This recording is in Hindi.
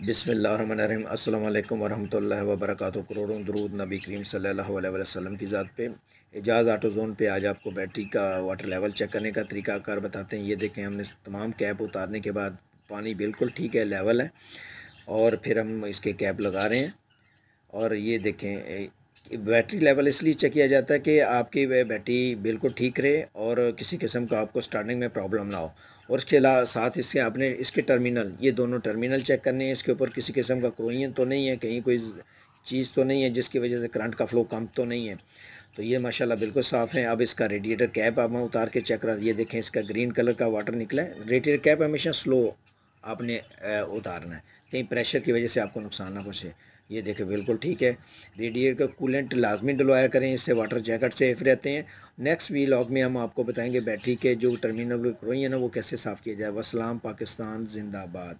बिस्मिल्लाहिर्रहमानिर्रहीम। अस्सलाम वालेकुम वरहमतुल्लाहि वबरकातुहू। करोड़ों दरूद नबी करीम सल्लल्लाहु अलैहि वसल्लम की ज़ात पे। एजाज़ ऑटो ज़ोन पे आज आपको बैटरी का वाटर लेवल चेक करने का तरीकाकार बताते हैं। ये देखें, हमने तमाम कैप उतारने के बाद पानी बिल्कुल ठीक है, लेवल है, और फिर हम इसके कैप लगा रहे हैं। और ये देखें, बैटरी लेवल इसलिए चेक किया जाता है कि आपकी बैटरी बिल्कुल ठीक रहे और किसी किस्म का आपको स्टार्टिंग में प्रॉब्लम ना हो। और इसके अलावा साथ इसके आपने इसके टर्मिनल, ये दोनों टर्मिनल चेक करने हैं। इसके ऊपर किसी किस्म का क्रोइन तो नहीं है, कहीं कोई चीज़ तो नहीं है जिसकी वजह से करंट का फ्लो कम तो नहीं है। तो ये माशाल्लाह बिल्कुल साफ़ है। अब इसका रेडिएटर कैप आप मैं उतार के चेक करा, ये देखें, इसका ग्रीन कलर का वाटर निकला है। रेडिएटर कैप हमेशा स्लो आपने उतारना है, कहीं प्रेशर की वजह से आपको नुकसान ना पहुँचे। ये देखें बिल्कुल ठीक है। रेडिएटर का कूलेंट लाजमी डलवाया करें, इससे वाटर जैकेट सेफ रहते हैं। नेक्स्ट वीलॉग में हम आपको बताएंगे बैटरी के जो टर्मिनल क्रोई है ना, वो कैसे साफ़ किया जाए। वसलाम, पाकिस्तान जिंदाबाद।